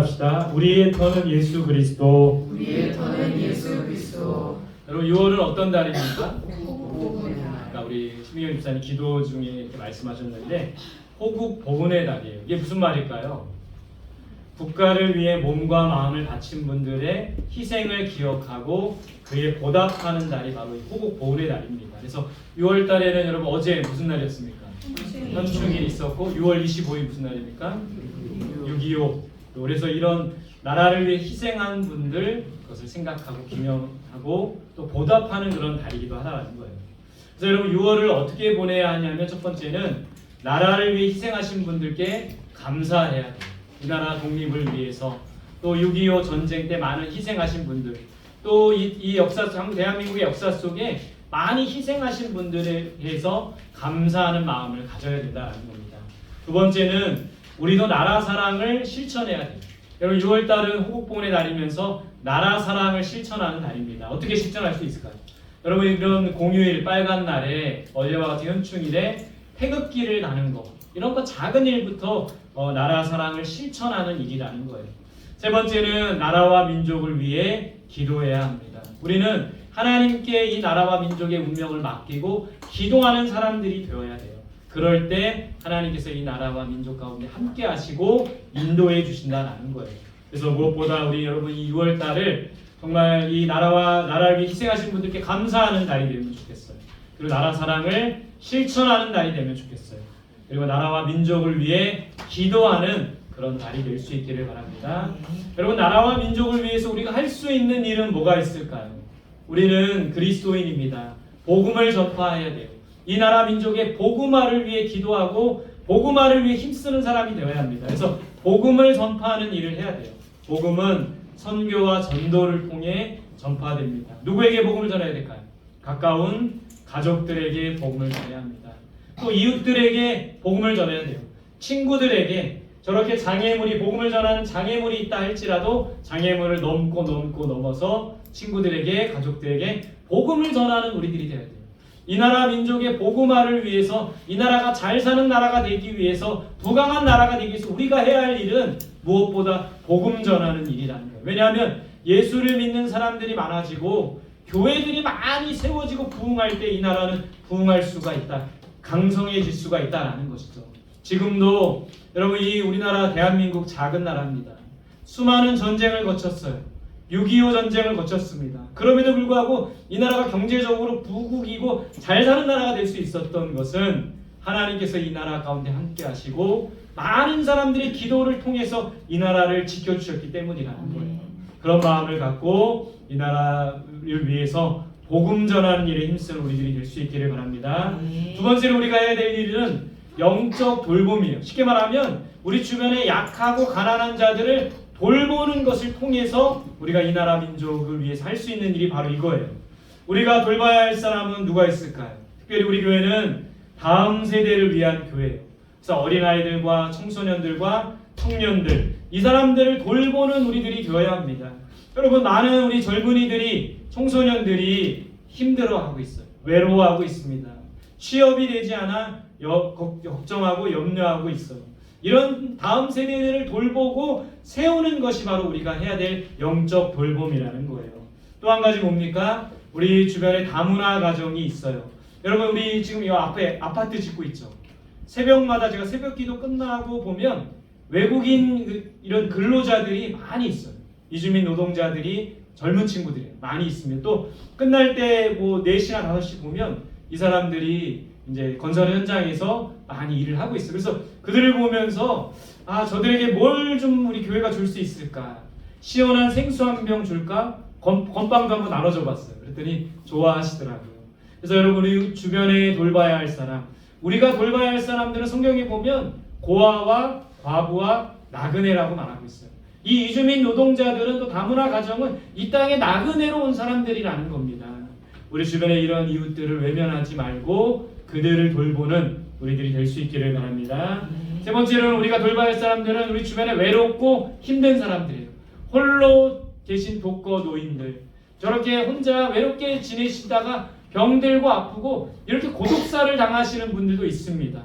합시다. 우리의 터는 예수 그리스도. 우리의 터는 예수 그리스도. 여러분 6월은 어떤 달입니까? 복음의 날. 그러니까 우리 심희경 집사님 기도 중에 이렇게 말씀하셨는데 호국 복음의 달이에요. 이게 무슨 말일까요? 국가를 위해 몸과 마음을 바친 분들의 희생을 기억하고 그에 보답하는 달이 바로 이 호국 복음의 달입니다. 그래서 6월 달에는 여러분 어제 무슨 날이었습니까? 현충일이 있었고 6월 25일 무슨 날입니까? 6.25. 그래서 이런 나라를 위해 희생한 분들 그것을 생각하고 기념하고 또 보답하는 그런 달이기도 하다는 거예요. 그래서 여러분 6월을 어떻게 보내야 하냐면 첫 번째는 나라를 위해 희생하신 분들께 감사해야 돼요. 이 나라 독립을 위해서 또 6.25 전쟁 때 많은 희생하신 분들 또 이 역사 대한민국의 역사 속에 많이 희생하신 분들에 대해서 감사하는 마음을 가져야 된다는 겁니다. 두 번째는 우리도 나라 사랑을 실천해야 돼요. 여러분 6월달은 호국복원의 달이면서 나라 사랑을 실천하는 달입니다. 어떻게 실천할 수 있을까요? 여러분 이런 공휴일 빨간 날에 어제와 같은 현충일에 태극기를 다는 거 이런 거 작은 일부터 나라 사랑을 실천하는 일이라는 거예요. 세 번째는 나라와 민족을 위해 기도해야 합니다. 우리는 하나님께 이 나라와 민족의 운명을 맡기고 기도하는 사람들이 되어야 돼요. 그럴 때 하나님께서 이 나라와 민족 가운데 함께 하시고 인도해 주신다는 거예요. 그래서 무엇보다 우리 여러분 이 6월 달을 정말 이 나라를 위해 희생하신 분들께 감사하는 달이 되면 좋겠어요. 그리고 나라 사랑을 실천하는 달이 되면 좋겠어요. 그리고 나라와 민족을 위해 기도하는 그런 달이 될 수 있기를 바랍니다. 여러분 나라와 민족을 위해서 우리가 할 수 있는 일은 뭐가 있을까요? 우리는 그리스도인입니다. 복음을 전파해야 돼요. 이 나라 민족의 복음화를 위해 기도하고 복음화를 위해 힘쓰는 사람이 되어야 합니다. 그래서 복음을 전파하는 일을 해야 돼요. 복음은 선교와 전도를 통해 전파됩니다. 누구에게 복음을 전해야 될까요? 가까운 가족들에게 복음을 전해야 합니다. 또 이웃들에게 복음을 전해야 돼요. 친구들에게 저렇게 장애물이 복음을 전하는 장애물이 있다 할지라도 장애물을 넘어서 친구들에게 가족들에게 복음을 전하는 우리들이 되어야 돼요. 이 나라 민족의 복음화를 위해서 이 나라가 잘 사는 나라가 되기 위해서 부강한 나라가 되기 위해서 우리가 해야 할 일은 무엇보다 복음 전하는 일이라는 거예요. 왜냐하면 예수를 믿는 사람들이 많아지고 교회들이 많이 세워지고 부흥할 때 이 나라는 부흥할 수가 있다. 강성해질 수가 있다는 것이죠. 지금도 여러분 이 우리나라 대한민국 작은 나라입니다. 수많은 전쟁을 거쳤어요. 6.25 전쟁을 거쳤습니다. 그럼에도 불구하고 이 나라가 경제적으로 부국이고 잘 사는 나라가 될 수 있었던 것은 하나님께서 이 나라 가운데 함께 하시고 많은 사람들의 기도를 통해서 이 나라를 지켜주셨기 때문이라는 거예요. 그런 마음을 갖고 이 나라를 위해서 복음 전하는 일에 힘쓰는 우리들이 될 수 있기를 바랍니다. 두 번째로 우리가 해야 될 일은 영적 돌봄이에요. 쉽게 말하면 우리 주변에 약하고 가난한 자들을 돌보는 것을 통해서 우리가 이 나라 민족을 위해서 할 수 있는 일이 바로 이거예요. 우리가 돌봐야 할 사람은 누가 있을까요? 특별히 우리 교회는 다음 세대를 위한 교회예요. 그래서 어린아이들과 청소년들과 청년들 이 사람들을 돌보는 우리들이 되어야 합니다. 여러분 많은 우리 젊은이들이 청소년들이 힘들어하고 있어요. 외로워하고 있습니다. 취업이 되지 않아 걱정하고 염려하고 있어요. 이런 다음 세대들을 돌보고 세우는 것이 바로 우리가 해야 될 영적 돌봄이라는 거예요. 또 한 가지 뭡니까? 우리 주변에 다문화 가정이 있어요. 여러분 우리 지금 이 앞에 아파트 짓고 있죠. 새벽마다 제가 새벽 기도 끝나고 보면 외국인 이런 근로자들이 많이 있어요. 이주민 노동자들이 젊은 친구들이 많이 있습니다. 또 끝날 때 뭐 4시나 5시 보면 이 사람들이 이제 건설 현장에서 많이 일을 하고 있어요. 그래서 그들을 보면서 저들에게 뭘 좀 우리 교회가 줄 수 있을까? 시원한 생수 한 병 줄까? 건빵도 한번 나눠줘 봤어요. 그랬더니 좋아하시더라고요. 그래서 여러분 우리 주변에 돌봐야 할 사람 우리가 돌봐야 할 사람들은 성경에 보면 고아와 과부와 나그네라고 말하고 있어요. 이 이주민 노동자들은 또 다문화 가정은 이 땅에 나그네로 온 사람들이라는 겁니다. 우리 주변에 이런 이웃들을 외면하지 말고 그들을 돌보는 우리들이 될 수 있기를 바랍니다. 세 번째로는 우리가 돌봐야 할 사람들은 우리 주변에 외롭고 힘든 사람들이에요. 홀로 계신 독거 노인들 저렇게 혼자 외롭게 지내시다가 병들고 아프고 이렇게 고독사를 당하시는 분들도 있습니다.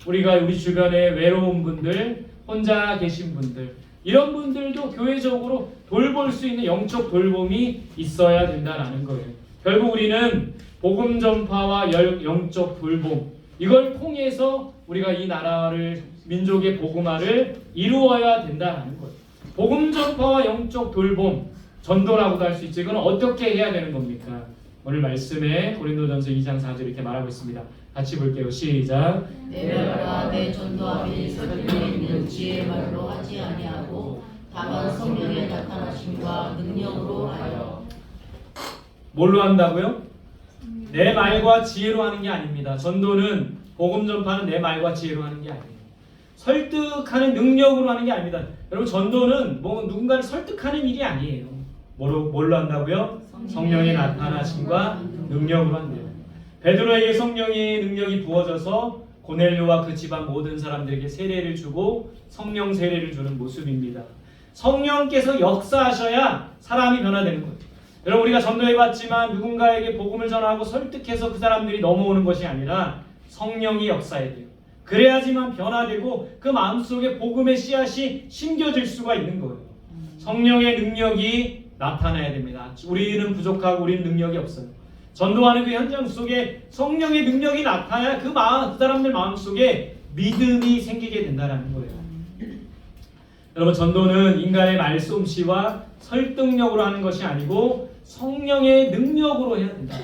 우리가 우리 주변에 외로운 분들 혼자 계신 분들 이런 분들도 교회적으로 돌볼 수 있는 영적 돌봄이 있어야 된다라는 거예요. 결국 우리는 복음 전파와 영적 돌봄, 이걸 통해서 우리가 이 나라를, 민족의 복음화를 이루어야 된다는 거예요. 복음 전파와 영적 돌봄, 전도라고도 할 수 있죠. 이건 어떻게 해야 되는 겁니까? 오늘 말씀에 고린도전서 2장 4절 이렇게 말하고 있습니다. 같이 볼게요. 시작. 내 말과 내 전도함이 설득에 있는 지혜의 말로 하지 아니하고 다만 성령의 나타나심과 능력으로 하여. 뭘로 한다고요? 내 말과 지혜로 하는 게 아닙니다. 전도는, 복음 전파는 내 말과 지혜로 하는 게 아니에요. 설득하는 능력으로 하는 게 아닙니다. 여러분, 전도는 뭐 누군가를 설득하는 일이 아니에요. 뭘로 한다고요? 성령의 나타나심과 능력으로 한대요. 베드로에게 성령의 능력이 부어져서 고넬료와 그 집안 모든 사람들에게 세례를 주고 성령 세례를 주는 모습입니다. 성령께서 역사하셔야 사람이 변화되는 거예요. 여러분, 우리가 전도해봤지만 누군가에게 복음을 전하고 설득해서 그 사람들이 넘어오는 것이 아니라 성령이 역사해야 돼요. 그래야지만 변화되고 그 마음속에 복음의 씨앗이 심겨질 수가 있는 거예요. 성령의 능력이 나타나야 됩니다. 우리는 부족하고 우리는 능력이 없어요. 전도하는 그 현장 속에 성령의 능력이 나타나야 그 사람들 마음속에 믿음이 생기게 된다는 거예요. 여러분, 전도는 인간의 말솜씨와 설득력으로 하는 것이 아니고 성령의 능력으로 해야 된다.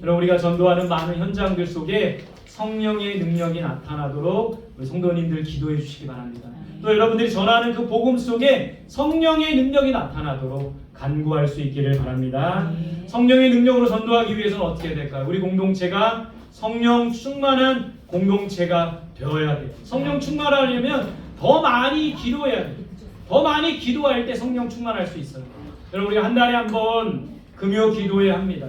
여러분, 우리가 전도하는 많은 현장들 속에 성령의 능력이 나타나도록 우리 성도님들 기도해 주시기 바랍니다. 또 여러분들이 전하는 그 복음 속에 성령의 능력이 나타나도록 간구할 수 있기를 바랍니다. 성령의 능력으로 전도하기 위해서는 어떻게 해야 될까요? 우리 공동체가 성령 충만한 공동체가 되어야 돼요. 성령 충만하려면 더 많이 기도해야 돼요. 더 많이 기도할 때 성령 충만할 수 있어요. 여러분, 우리가 한 달에 한 번 금요 기도회 합니다.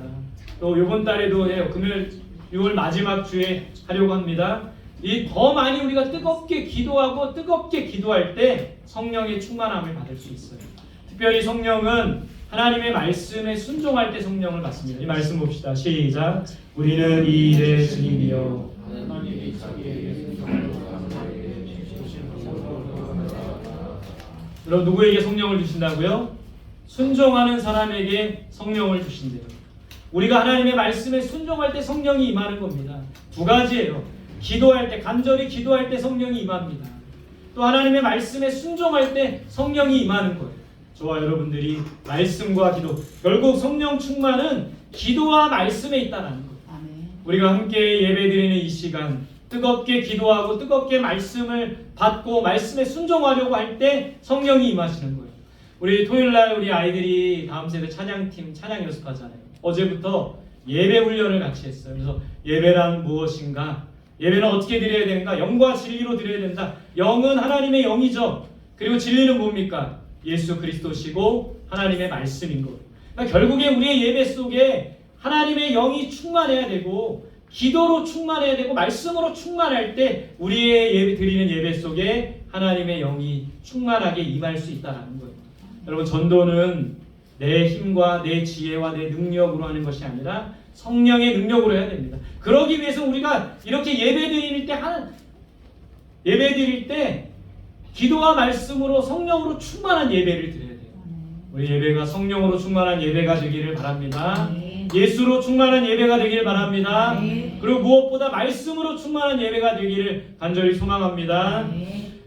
또 이번 달에도 해요. 금요일 6월 마지막 주에 하려고 합니다. 이 더 많이 우리가 뜨겁게 기도하고 뜨겁게 기도할 때 성령의 충만함을 받을 수 있어요. 특별히 성령은 하나님의 말씀에 순종할 때 성령을 받습니다. 이 말씀 봅시다. 시작. 우리는 이 일의 증인이요. 여러분, 누구에게 성령을 주신다고요? 순종하는 사람에게 성령을 주신대요. 우리가 하나님의 말씀에 순종할 때 성령이 임하는 겁니다. 두 가지예요. 기도할 때, 간절히 기도할 때 성령이 임합니다. 또 하나님의 말씀에 순종할 때 성령이 임하는 거예요. 저와 여러분들이 말씀과 기도, 결국 성령 충만은 기도와 말씀에 있다는 거예요. 우리가 함께 예배드리는 이 시간, 뜨겁게 기도하고 뜨겁게 말씀을 받고 말씀에 순종하려고 할 때 성령이 임하시는 거예요. 우리 토요일날 우리 아이들이 다음 세대 찬양팀 찬양 연습하잖아요. 어제부터 예배 훈련을 같이 했어요. 그래서 예배란 무엇인가? 예배는 어떻게 드려야 되는가? 영과 진리로 드려야 된다. 영은 하나님의 영이죠. 그리고 진리는 뭡니까? 예수 그리스도시고 하나님의 말씀인 거예요. 그러니까 결국에 우리의 예배 속에 하나님의 영이 충만해야 되고 기도로 충만해야 되고 말씀으로 충만할 때 우리의 예배 드리는 예배 속에 하나님의 영이 충만하게 임할 수 있다는 거예요. 여러분, 전도는 내 힘과 내 지혜와 내 능력으로 하는 것이 아니라 성령의 능력으로 해야 됩니다. 그러기 위해서 우리가 이렇게 예배 드릴 때 기도와 말씀으로 성령으로 충만한 예배를 드려야 돼요. 우리 예배가 성령으로 충만한 예배가 되기를 바랍니다. 예수로 충만한 예배가 되기를 바랍니다. 그리고 무엇보다 말씀으로 충만한 예배가 되기를 간절히 소망합니다.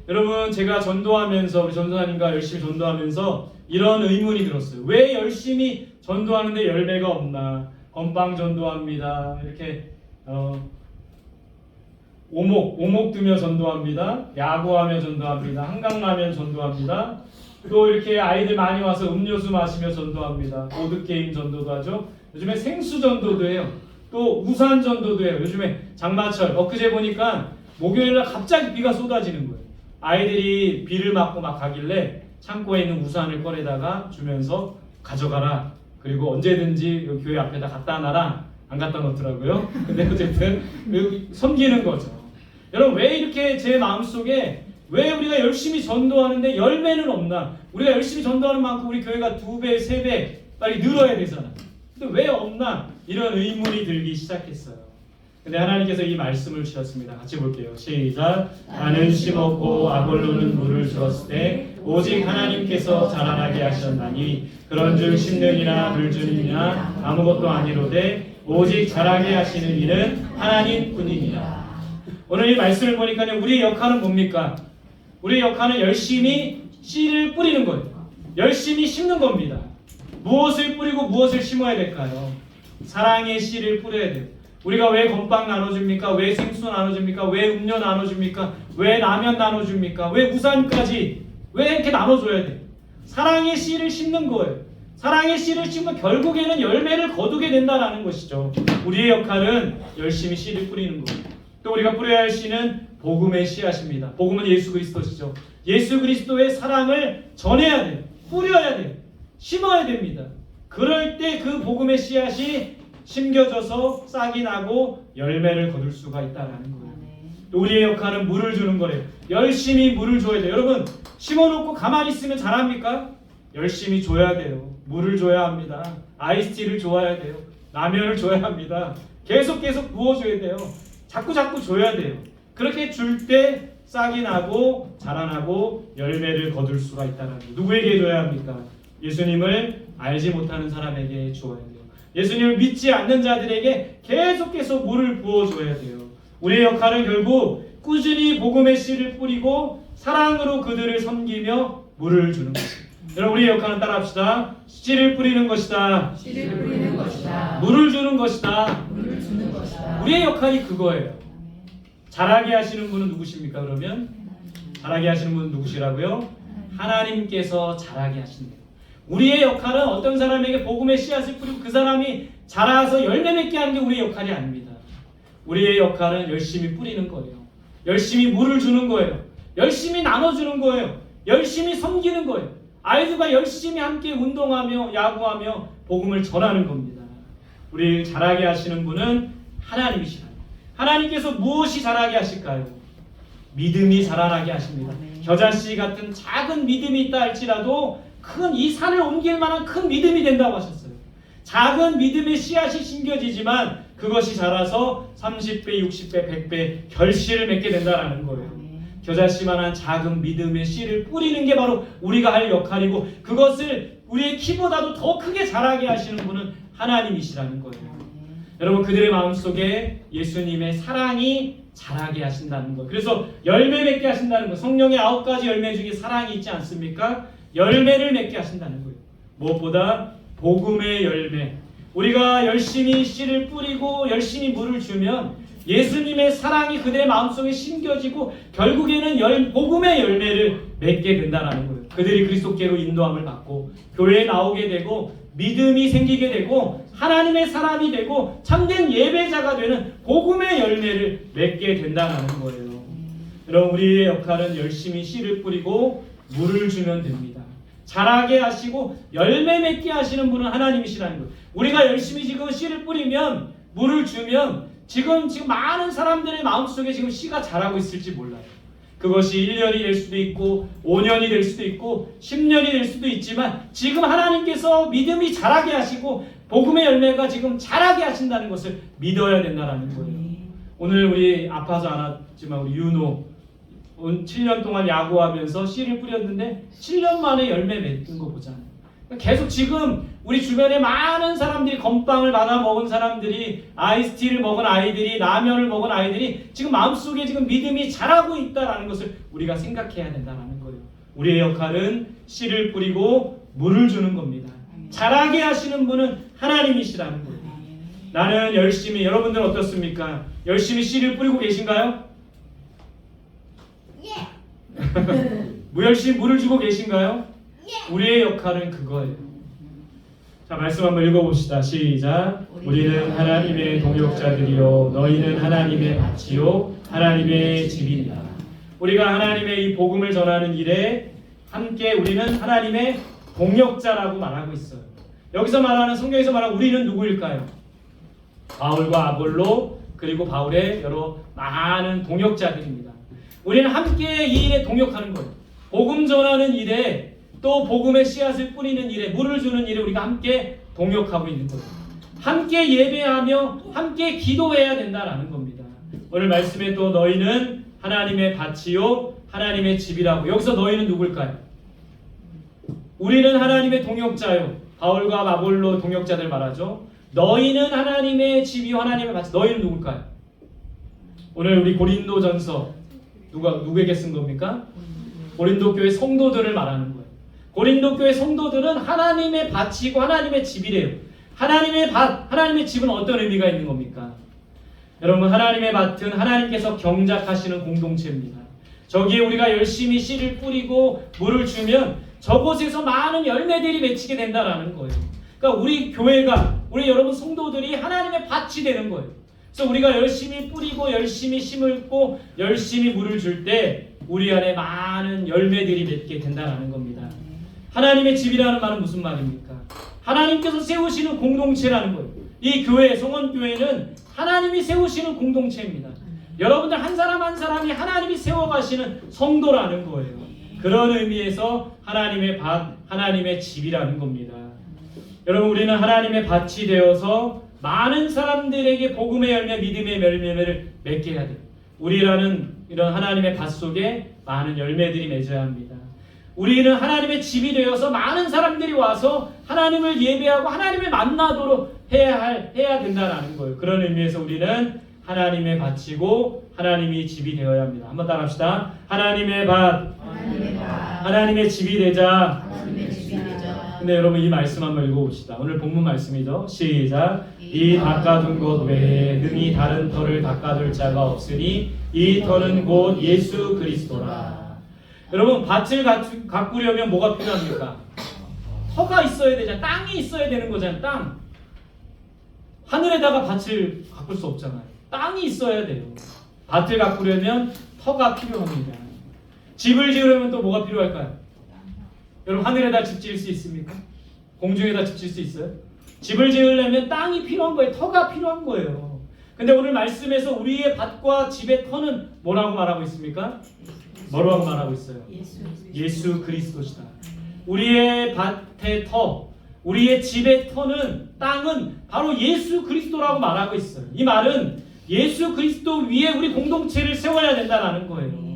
여러분, 제가 전도하면서 우리 전도사님과 열심히 전도하면서 이런 의문이 들었어요. 왜 열심히 전도하는데 열매가 없나? 건빵 전도합니다. 이렇게 오목 두며 전도합니다. 야구하며 전도합니다. 한강라면 전도합니다. 또 이렇게 아이들 많이 와서 음료수 마시며 전도합니다. 보드게임 전도도 하죠. 요즘에 생수 전도도 해요. 또 우산 전도도 해요. 요즘에 장마철, 엊그제 보니까 목요일날 갑자기 비가 쏟아지는 거예요. 아이들이 비를 맞고 막 가길래 창고에 있는 우산을 꺼내다가 주면서 가져가라. 그리고 언제든지 여기 교회 앞에다 갖다 놔라. 안 갖다 놓더라고요. 근데 어쨌든 섬기는 거죠. 여러분, 왜 이렇게 제 마음속에 왜 우리가 열심히 전도하는데 열매는 없나? 우리가 열심히 전도하는 만큼 우리 교회가 2배, 3배 빨리 늘어야 되잖아. 근데 왜 없나? 이런 의문이 들기 시작했어요. 근데 하나님께서 이 말씀을 주셨습니다. 같이 볼게요. 시작. 나는 심었고 아볼로는 물을 주었을 때 오직 하나님께서 자라나게 하셨나니 그런즉 심는이나 물 주느니나 아무것도 아니로되 오직 자라게 하시는 이는 하나님뿐이니라. 오늘 이 말씀을 보니까요, 우리의 역할은 뭡니까? 우리의 역할은 열심히 씨를 뿌리는 거예요. 열심히 심는 겁니다. 무엇을 뿌리고 무엇을 심어야 될까요? 사랑의 씨를 뿌려야 돼요. 우리가 왜 건빵 나눠줍니까? 왜 생수 나눠줍니까? 왜 음료 나눠줍니까? 왜 라면 나눠줍니까? 왜 우산까지 왜 이렇게 나눠줘야 돼요? 사랑의 씨를 심는 거예요. 사랑의 씨를 심으면 결국에는 열매를 거두게 된다는 것이죠. 우리의 역할은 열심히 씨를 뿌리는 거예요. 또 우리가 뿌려야 할 씨는 복음의 씨앗입니다. 복음은 예수 그리스도시죠. 예수 그리스도의 사랑을 전해야 돼요. 뿌려야 돼요. 심어야 됩니다. 그럴 때 그 복음의 씨앗이 심겨져서 싹이 나고 열매를 거둘 수가 있다는 거예요. 또 우리의 역할은 물을 주는 거예요. 열심히 물을 줘야 돼요. 여러분, 심어놓고 가만히 있으면 자랍니까? 열심히 줘야 돼요. 물을 줘야 합니다. 아이스티를 줘야 돼요. 라면을 줘야 합니다. 계속 부어줘야 돼요. 자꾸 줘야 돼요. 그렇게 줄 때 싹이 나고 자라나고 열매를 거둘 수가 있다는 거예요. 누구에게 줘야 합니까? 예수님을 알지 못하는 사람에게 주어야 돼요. 예수님을 믿지 않는 자들에게 계속 물을 부어줘야 돼요. 우리의 역할은 결국 꾸준히 복음의 씨를 뿌리고 사랑으로 그들을 섬기며 물을 주는 것입니다. 여러분, 우리의 역할은 따라합시다. 씨를 뿌리는 것이다. 씨를 뿌리는 것이다. 물을 주는 것이다. 물을 주는 것이다. 우리의 역할이 그거예요. 자라게 하시는 분은 누구십니까? 그러면 자라게 하시는 분은 누구시라고요? 하나님께서 자라게 하신대요. 우리의 역할은 어떤 사람에게 복음의 씨앗을 뿌리고 그 사람이 자라서 열매 맺게 하는 게 우리의 역할이 아닙니다. 우리의 역할은 열심히 뿌리는 거예요. 열심히 물을 주는 거예요. 열심히 나눠주는 거예요. 열심히 섬기는 거예요. 아이들과 열심히 함께 운동하며 야구하며 복음을 전하는 겁니다. 우리를 자라게 하시는 분은 하나님이시라. 하나님께서 무엇이 자라게 하실까요? 믿음이 자라나게 하십니다. 겨자씨 같은 작은 믿음이 있다 할지라도 큰 이 산을 옮길 만한 큰 믿음이 된다고 하셨어요. 작은 믿음의 씨앗이 심겨지지만 그것이 자라서 30배, 60배, 100배 결실을 맺게 된다는 거예요. 겨자씨만한 작은 믿음의 씨를 뿌리는 게 바로 우리가 할 역할이고 그것을 우리의 키보다도 더 크게 자라게 하시는 분은 하나님이시라는 거예요. 여러분, 그들의 마음속에 예수님의 사랑이 자라게 하신다는 거예요. 그래서 열매 맺게 하신다는 거예요. 성령의 9가지 열매 중에 사랑이 있지 않습니까? 열매를 맺게 하신다는 거예요. 무엇보다 복음의 열매. 우리가 열심히 씨를 뿌리고 열심히 물을 주면 예수님의 사랑이 그들의 마음속에 심겨지고 결국에는 복음의 열매를 맺게 된다는 거예요. 그들이 그리스도께로 인도함을 받고 교회에 나오게 되고 믿음이 생기게 되고 하나님의 사람이 되고 참된 예배자가 되는 복음의 열매를 맺게 된다는 거예요. 여러분, 우리의 역할은 열심히 씨를 뿌리고 물을 주면 됩니다. 자라게 하시고 열매 맺게 하시는 분은 하나님이시라는 거예요. 우리가 열심히 지금 씨를 뿌리면 물을 주면 지금 많은 사람들의 마음속에 지금 씨가 자라고 있을지 몰라요. 그것이 1년이 될 수도 있고 5년이 될 수도 있고 10년이 될 수도 있지만 지금 하나님께서 믿음이 자라게 하시고 복음의 열매가 지금 자라게 하신다는 것을 믿어야 된다는 거예요. 오늘 우리 아파서 안 왔지만 우리 윤호 7년 동안 야구하면서 씨를 뿌렸는데 7년 만에 열매 맺은 거 보잖아요. 계속 지금 우리 주변에 많은 사람들이 건빵을 받아 먹은 사람들이 아이스티를 먹은 아이들이 라면을 먹은 아이들이 지금 마음속에 지금 믿음이 자라고 있다는 것을 우리가 생각해야 된다는 거예요. 우리의 역할은 씨를 뿌리고 물을 주는 겁니다. 자라게 하시는 분은 하나님이시라는 거예요. 나는 열심히, 여러분들은 어떻습니까? 열심히 씨를 뿌리고 계신가요? 무열심히 물을 주고 계신가요? 우리의 역할은 그거예요. 자, 말씀 한번 읽어봅시다. 시작. 우리는 하나님의 동역자들이요 너희는 하나님의 밭이요 하나님의 집이니라. 우리가 하나님의 이 복음을 전하는 일에 함께 우리는 하나님의 동역자라고 말하고 있어요. 여기서 말하는, 성경에서 말하는 우리는 누구일까요? 바울과 아볼로 그리고 바울의 여러 많은 동역자들입니다. 우리는 함께 이 일에 동역하는 거예요. 복음 전하는 일에 또 복음의 씨앗을 뿌리는 일에 물을 주는 일에 우리가 함께 동역하고 있는 거예요. 함께 예배하며 함께 기도해야 된다라는 겁니다. 오늘 말씀에 또 너희는 하나님의 밭이요 하나님의 집이라고. 여기서 너희는 누굴까요? 우리는 하나님의 동역자요. 바울과 아볼로 동역자들 말하죠. 너희는 하나님의 집이요 하나님의 밭이. 너희는 누굴까요? 오늘 우리 고린도전서 누구에게 쓴 겁니까? 고린도 교회 성도들을 말하는 거예요. 고린도 교회 성도들은 하나님의 밭이고 하나님의 집이래요. 하나님의 밭, 하나님의 집은 어떤 의미가 있는 겁니까? 여러분, 하나님의 밭은 하나님께서 경작하시는 공동체입니다. 저기에 우리가 열심히 씨를 뿌리고 물을 주면 저곳에서 많은 열매들이 맺히게 된다라는 거예요. 그러니까 우리 교회가, 우리 여러분 성도들이 하나님의 밭이 되는 거예요. 그래서 우리가 열심히 뿌리고 열심히 심고 열심히 물을 줄 때 우리 안에 많은 열매들이 맺게 된다라는 겁니다. 하나님의 집이라는 말은 무슨 말입니까? 하나님께서 세우시는 공동체라는 거예요. 이 교회, 성원교회는 하나님이 세우시는 공동체입니다. 여러분들 한 사람 한 사람이 하나님이 세워가시는 성도라는 거예요. 그런 의미에서 하나님의 밭, 하나님의 집이라는 겁니다. 여러분, 우리는 하나님의 밭이 되어서 많은 사람들에게 복음의 열매, 믿음의 열매를 맺게 해야 돼요. 우리라는 이런 하나님의 밭 속에 많은 열매들이 맺어야 합니다. 우리는 하나님의 집이 되어서 많은 사람들이 와서 하나님을 예배하고 하나님을 만나도록 해야 된다는 거예요. 그런 의미에서 우리는 하나님의 밭이고 하나님이 집이 되어야 합니다. 한번 따라합시다. 하나님의 밭, 하나님의 집이 되자. 근데 여러분, 이 말씀 한번 읽어봅시다. 오늘 본문 말씀이죠. 시작. 이 닦아둔 것 외에 능히 다른 터를 닦아둘 자가 없으니 이 터는 곧 예수 그리스도라. 여러분, 밭을 가꾸려면 뭐가 필요합니까? 터가 있어야 되잖아요. 땅이 있어야 되는 거잖아요. 땅. 하늘에다가 밭을 가꿀 수 없잖아요. 땅이 있어야 돼요. 밭을 가꾸려면 터가 필요합니다. 집을 지으려면 또 뭐가 필요할까요? 여러분, 하늘에다 집 지을 수 있습니까? 공중에다 집 지을 수 있어요? 집을 지으려면 땅이 필요한 거예요. 터가 필요한 거예요. 근데 오늘 말씀에서 우리의 밭과 집의 터는 뭐라고 말하고 있습니까? 뭐라고 말하고 있어요? 예수 그리스도시다. 우리의 밭의 터, 우리의 집의 터는, 땅은 바로 예수 그리스도라고 말하고 있어요. 이 말은 예수 그리스도 위에 우리 공동체를 세워야 된다는 거예요.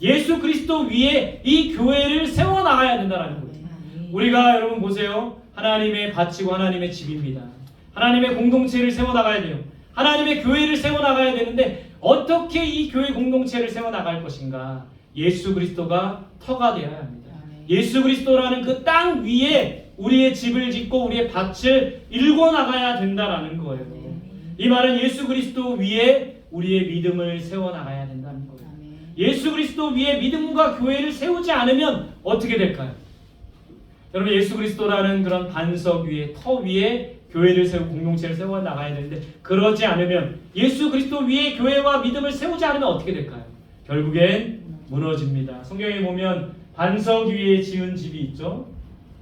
예수 그리스도 위에 이 교회를 세워나가야 된다는 거예요. 우리가 여러분 보세요. 하나님의 밭이고 하나님의 집입니다. 하나님의 공동체를 세워나가야 돼요. 하나님의 교회를 세워나가야 되는데 어떻게 이 교회 공동체를 세워나갈 것인가? 예수 그리스도가 터가 되어야 합니다. 예수 그리스도라는 그 땅 위에 우리의 집을 짓고 우리의 밭을 일궈 나가야 된다라는 거예요. 이 말은 예수 그리스도 위에 우리의 믿음을 세워나가야 된다는 거예요. 예수 그리스도 위에 믿음과 교회를 세우지 않으면 어떻게 될까요? 여러분, 예수 그리스도라는 그런 반석 위에, 터 위에 교회를 세우고 공동체를 세워나가야 되는데 그러지 않으면, 예수 그리스도 위에 교회와 믿음을 세우지 않으면 어떻게 될까요? 결국엔 무너집니다. 성경에 보면 반석 위에 지은 집이 있죠.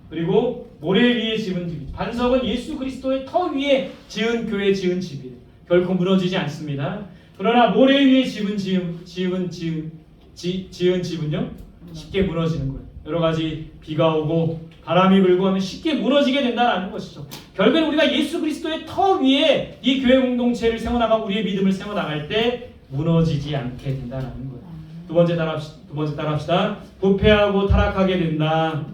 그리고 모래 위에 지은 집이, 반석은 예수 그리스도의 터 위에 지은 교회, 지은 집이에요. 결코 무너지지 않습니다. 그러나 모래 위에 지은 집은요 쉽게 무너지는 거예요. 여러 가지 비가 오고 바람이 불고 하면 쉽게 무너지게 된다는 것이죠. 결국엔 우리가 예수 그리스도의 터 위에 이 교회 공동체를 세워나가고 우리의 믿음을 세워나갈 때 무너지지 않게 된다는 거예요. 두 번째 따라합시다. 부패하고 타락하게 된다.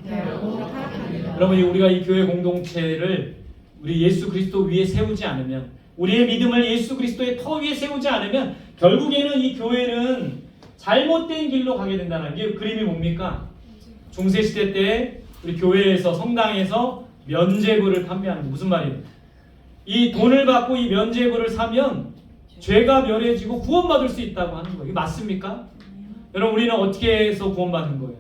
여러분, 우리가 이 교회 공동체를 우리 예수 그리스도 위에 세우지 않으면, 우리의 믿음을 예수 그리스도의 터 위에 세우지 않으면 결국에는 이 교회는 잘못된 길로 가게 된다는 게, 그림이 뭡니까? 중세시대 때 우리 교회에서, 성당에서 면죄부를 판매하는 거. 무슨 말이에요? 이 돈을 받고 이 면죄부를 사면 죄가 면해지고 구원받을 수 있다고 하는 거예요. 이게 맞습니까? 여러분, 우리는 어떻게 해서 구원받는 거예요?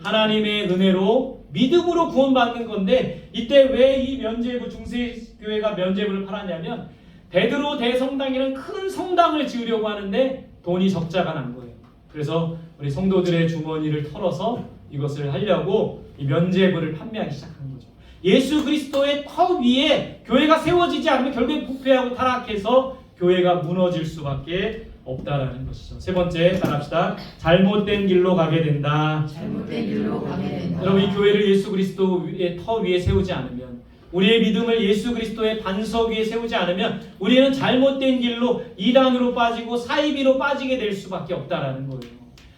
하나님의 은혜로 믿음으로 구원받는 건데, 이때 왜 이 면죄부, 중세교회가 면죄부를 팔았냐면 베드로 대성당이라는 큰 성당을 지으려고 하는데 돈이 적자가 난 거예요. 그래서 우리 성도들의 주머니를 털어서 이것을 하려고 이 면죄부를 판매하기 시작한 거죠. 예수 그리스도의 터 위에 교회가 세워지지 않으면 결국에 부패하고 타락해서 교회가 무너질 수밖에 없다라는 것이죠. 세 번째 따라합시다. 잘못된 길로 가게 된다. 잘못된 길로 가게 된다. 여러분, 이 교회를 예수 그리스도의 터 위에 세우지 않으면 우리의 믿음을 예수 그리스도의 반석 위에 세우지 않으면 우리는 잘못된 길로 이단으로 빠지고 사이비로 빠지게 될 수밖에 없다라는 거예요.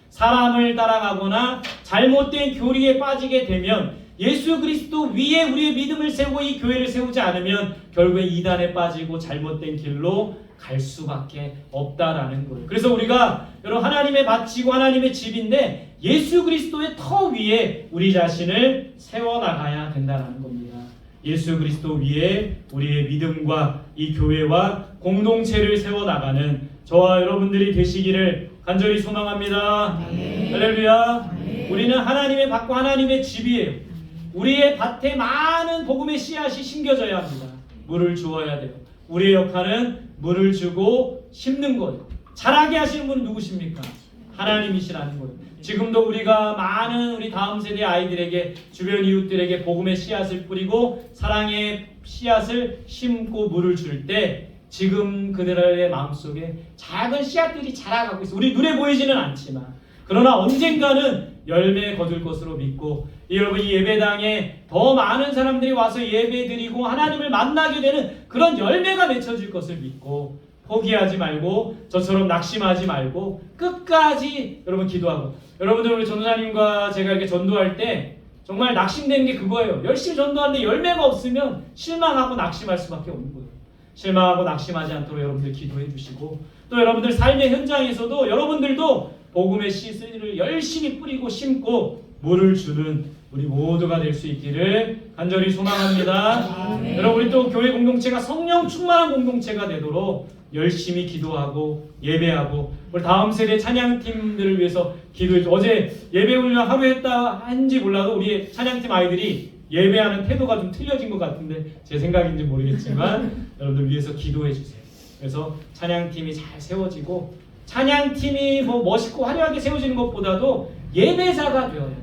사람을 따라가거나 잘못된 교리에 빠지게 되면 예수 그리스도 위에 우리의 믿음을 세우고 이 교회를 세우지 않으면 결국에 이단에 빠지고 잘못된 길로 갈 수밖에 없다라는 거예요. 그래서 우리가 여러분 하나님의 밭이고 하나님의 집인데 예수 그리스도의 터 위에 우리 자신을 세워나가야 된다는 겁니다. 예수 그리스도 위에 우리의 믿음과 이 교회와 공동체를 세워나가는 저와 여러분들이 되시기를 간절히 소망합니다. 할렐루야. 우리는 하나님의 밭과 하나님의 집이에요. 우리의 밭에 많은 복음의 씨앗이 심겨져야 합니다. 물을 주어야 돼요. 우리의 역할은 물을 주고 심는 거예요. 자라게 하시는 분은 누구십니까? 하나님이시라는 거예요. 지금도 우리가 많은 우리 다음 세대 아이들에게 주변 이웃들에게 복음의 씨앗을 뿌리고 사랑의 씨앗을 심고 물을 줄 때 지금 그들의 마음속에 작은 씨앗들이 자라가고 있어요. 우리 눈에 보이지는 않지만 그러나 언젠가는 열매 거둘 것으로 믿고 여러분 이 예배당에 더 많은 사람들이 와서 예배드리고 하나님을 만나게 되는 그런 열매가 맺혀질 것을 믿고 포기하지 말고 저처럼 낙심하지 말고 끝까지 여러분 기도하고 여러분들 우리 전도사님과 제가 이렇게 전도할 때 정말 낙심되는 게 그거예요. 열심히 전도하는데 열매가 없으면 실망하고 낙심할 수밖에 없는 거예요. 실망하고 낙심하지 않도록 여러분들 기도해 주시고 또 여러분들 삶의 현장에서도 여러분들도 복음의 씨를 열심히 뿌리고 심고 물을 주는 우리 모두가 될 수 있기를 간절히 소망합니다. 여러분 우리 또 교회 공동체가 성령 충만한 공동체가 되도록 열심히 기도하고 예배하고 우리 다음 세대 찬양팀들을 위해서 기도해줘. 어제 예배 훈련 하루 했는지 몰라도 우리 찬양팀 아이들이 예배하는 태도가 좀 틀려진 것 같은데 제 생각인지 모르겠지만 여러분들 위해서 기도해 주세요. 그래서 찬양팀이 잘 세워지고 찬양팀이 뭐 멋있고 화려하게 세워지는 것보다도 예배자가 되어야 돼요.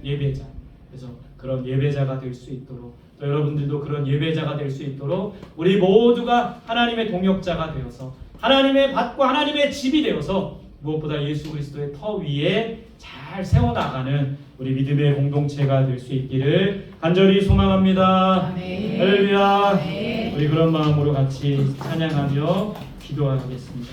예배자. 그래서 그런 예배자가 될 수 있도록 또 여러분들도 그런 예배자가 될 수 있도록 우리 모두가 하나님의 동역자가 되어서 하나님의 밭과 하나님의 집이 되어서 무엇보다 예수 그리스도의 터 위에 잘 세워나가는 우리 믿음의 공동체가 될 수 있기를 간절히 소망합니다. 할렐루야. 우리 그런 마음으로 같이 찬양하며 기도하겠습니다.